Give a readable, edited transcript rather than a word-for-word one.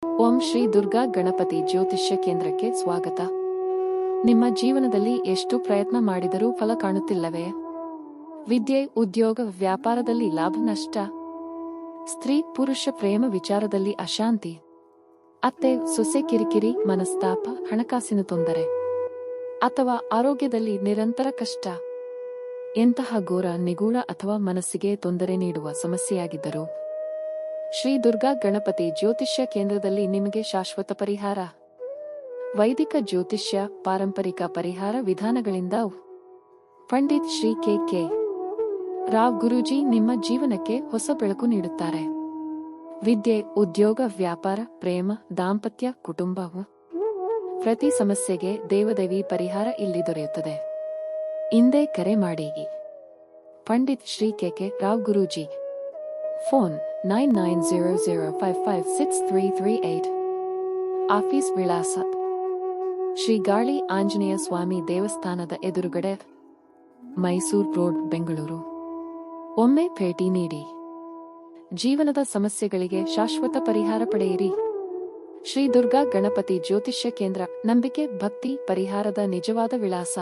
ಓಂ ಶ್ರೀ ದುರ್ಗಾ ಗಣಪತಿ ಜ್ಯೋತಿಷ್ಯ ಕೇಂದ್ರಕ್ಕೆ ಸ್ವಾಗತ. ನಿಮ್ಮ ಜೀವನದಲ್ಲಿ ಎಷ್ಟು ಪ್ರಯತ್ನ ಮಾಡಿದರೂ ಫಲ ಕಾಣುತ್ತಿಲ್ಲವೇ? ವಿದ್ಯೆ, ಉದ್ಯೋಗ, ವ್ಯಾಪಾರದಲ್ಲಿ ಲಾಭ ನಷ್ಟ, ಸ್ತ್ರೀ ಪುರುಷ ಪ್ರೇಮ ವಿಚಾರದಲ್ಲಿ ಅಶಾಂತಿ, ಅತ್ತೆ ಸೊಸೆ ಕಿರಿಕಿರಿ, ಮನಸ್ತಾಪ, ಹಣಕಾಸಿನ ತೊಂದರೆ ಅಥವಾ ಆರೋಗ್ಯದಲ್ಲಿ ನಿರಂತರ ಕಷ್ಟ. ಎಂತಹ ಘೋರ, ನಿಗೂಢ ಅಥವಾ ಮನಸ್ಸಿಗೆ ತೊಂದರೆ ನೀಡುವ ಸಮಸ್ಯೆಯಾಗಿದ್ದರೂ ಶ್ರೀ ದುರ್ಗಾ ಗಣಪತಿ ಜ್ಯೋತಿಷ್ಯ ಕೇಂದ್ರದಲ್ಲಿ ನಿಮಗೆ ಶಾಶ್ವತ ಪರಿಹಾರ. ವೈದಿಕ ಜ್ಯೋತಿಷ್ಯ, ಪಾರಂಪರಿಕ ಪರಿಹಾರ ವಿಧಾನಗಳಿಂದ ಪಂಡಿತ್ ಶ್ರೀ ಕೆ. ರಾವ್ ಗುರೂಜಿ ನಿಮ್ಮ ಜೀವನಕ್ಕೆ ಹೊಸ ಬೆಳಕು ನೀಡುತ್ತಾರೆ. ವಿದ್ಯೆ, ಉದ್ಯೋಗ, ವ್ಯಾಪಾರ, ಪ್ರೇಮ, ದಾಂಪತ್ಯ, ಕುಟುಂಬವು ಪ್ರತಿ ಸಮಸ್ಯೆಗೆ ದೇವದೇವಿ ಪರಿಹಾರ ಇಲ್ಲಿ ದೊರೆಯುತ್ತದೆ. ಇಂದೇ ಕರೆ ಮಾಡಿ. Pandit Shri K. Rao Guruji. Phone 9900556338. Office ವಿಳಾಸ ಶ್ರೀ ಗಾಳಿ ಆಂಜನೇಯ ಸ್ವಾಮಿ ದೇವಸ್ಥಾನದ ಎದುರುಗಡೆ, ಮೈಸೂರು ರೋಡ್, ಬೆಂಗಳೂರು. ಒಮ್ಮೆ ಭೇಟಿ ನೀಡಿ. ಜೀವನದ ಸಮಸ್ಯೆಗಳಿಗೆ ಶಾಶ್ವತ ಪರಿಹಾರ ಪಡೆಯಿರಿ. ಶ್ರೀ ದುರ್ಗಾ ಗಣಪತಿ ಜ್ಯೋತಿಷ್ಯ ಕೇಂದ್ರ, ನಂಬಿಕೆ, ಭಕ್ತಿ, ಪರಿಹಾರದ ನಿಜವಾದ ವಿಳಾಸ.